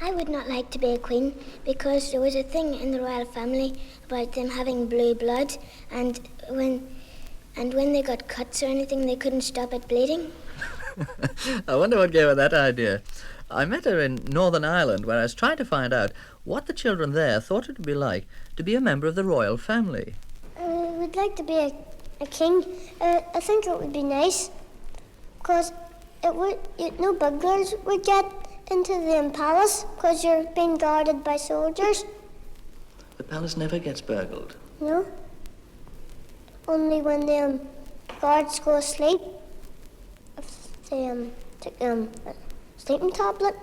I would not like to be a queen because there was a thing in the royal family about them having blue blood, and when they got cuts or anything, they couldn't stop it bleeding. I wonder what gave her that idea. I met her in Northern Ireland, where I was trying to find out what the children there thought it would be like to be a member of the royal family. I would like to be a king. I think it would be nice, because no burglars would get into the palace, because you're being guarded by soldiers. The palace never gets burgled. No. Only when the guards go asleep. If they take a sleeping tablet.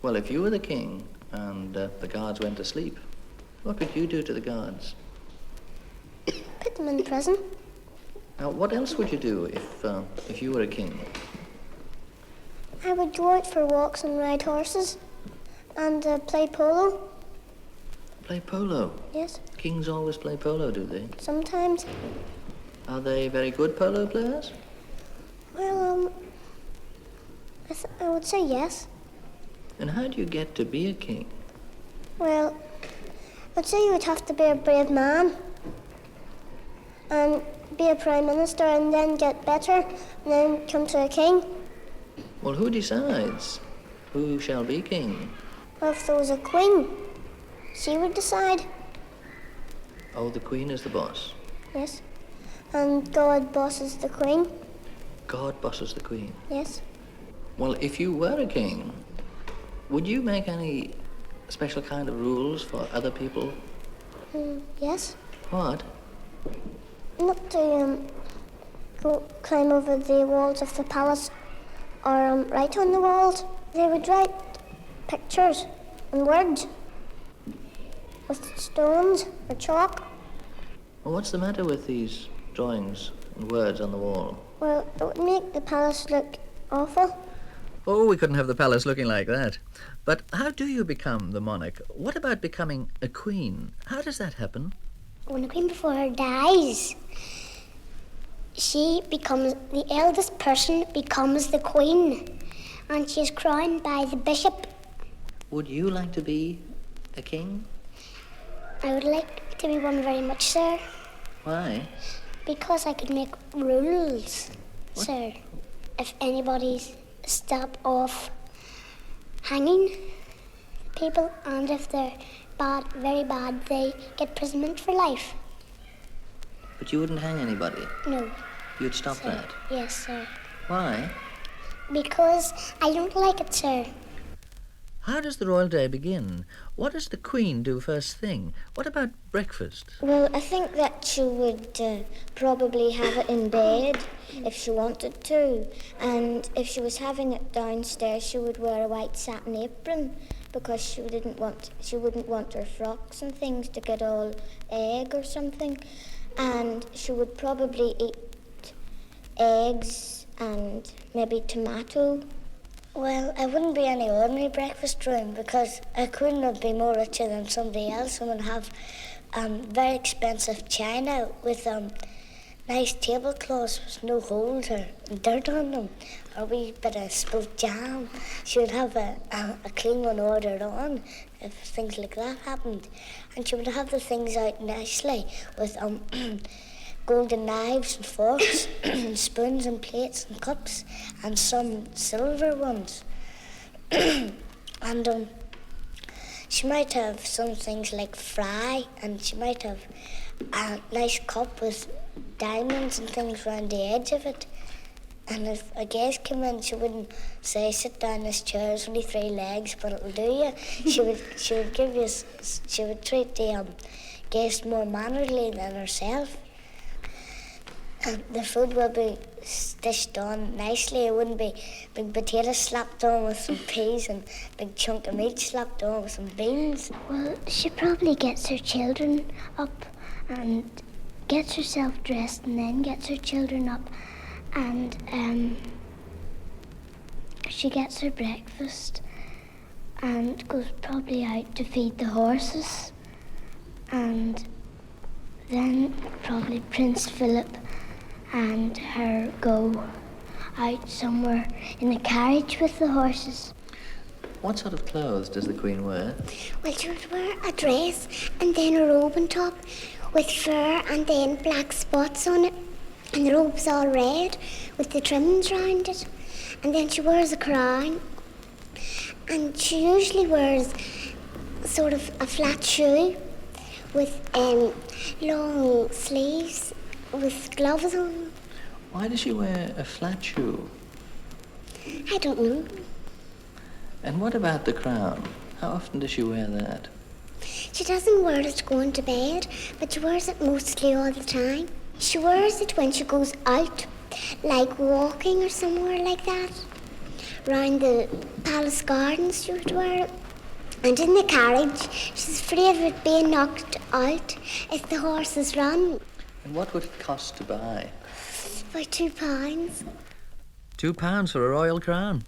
Well, if you were the king and the guards went to sleep, what would you do to the guards? Put them in prison. Now, what else would you do if you were a king? I would go out for walks and ride horses and play polo. Play polo? Yes. Kings always play polo, do they? Sometimes. Are they very good polo players? Well, I would say yes. And how do you get to be a king? Well, I'd say you would have to be a brave man and be a prime minister and then get better and then come to a king. Well, who decides who shall be king? Well, if there was a queen, she would decide. Oh, the queen is the boss. Yes. And God bosses the queen. God bosses the queen. Yes. Well, if you were a king, would you make any special kind of rules for other people? Yes. What? Not to go climb over the walls of the palace or write on the walls. They would write pictures and words with stones or chalk. Well, what's the matter with these drawings and words on the wall? Well, it would make the palace look awful. Oh, we couldn't have the palace looking like that. But how do you become the monarch? What about becoming a queen? How does that happen? When the queen before her dies, she becomes, the eldest person becomes the queen, and she is crowned by the bishop. Would you like to be a king? I would like to be one very much, sir. Why? Because I could make rules, What? sir. If anybody's stop off hanging people, and if they're bad, very bad, they get imprisonment for life. But you wouldn't hang anybody. No. You'd stop Sir. that. Yes, sir. Why? Because I don't like it, sir. How does the royal day begin? What does the queen do first thing? What about breakfast? Well, I think that she would probably have it in bed if she wanted to. And if she was having it downstairs, she would wear a white satin apron because she wouldn't want her frocks and things to get all egg or something. And she would probably eat eggs and maybe tomato. Well, I wouldn't be any ordinary breakfast room because a queen would be more richer than somebody else and would have very expensive china with nice tablecloths with no holes or dirt on them, or a wee bit of spilt jam. She would have a clean one ordered on if things like that happened. And she would have the things out nicely with golden knives and forks, and spoons and plates and cups, and some silver ones. And she might have some things like fry, and she might have a nice cup with diamonds and things around the edge of it. And if a guest came in, she wouldn't say, "Sit down in this chair, it's only 3 legs, but it'll do you." She would treat the guest more mannerly than herself. And the food will be stitched on nicely. It wouldn't be big potatoes slapped on with some peas and big chunk of meat slapped on with some beans. Well, she probably gets her children up and gets herself dressed and then gets her children up, and she gets her breakfast and goes probably out to feed the horses, and then probably Prince Philip and her go out somewhere in a carriage with the horses. What sort of clothes does the Queen wear? Well, she would wear a dress and then a robe on top with fur and then black spots on it. And the robe's all red with the trimmings round it. And then she wears a crown. And she usually wears sort of a flat shoe with long sleeves with gloves on. Why does she wear a flat shoe? I don't know. And what about the crown? How often does she wear that? She doesn't wear it going to bed, but she wears it mostly all the time. She wears it when she goes out, like walking or somewhere like that. Round the palace gardens she would wear it. And in the carriage, she's afraid of it being knocked out if the horses run. And what would it cost to buy? By £2. £2 for a royal crown.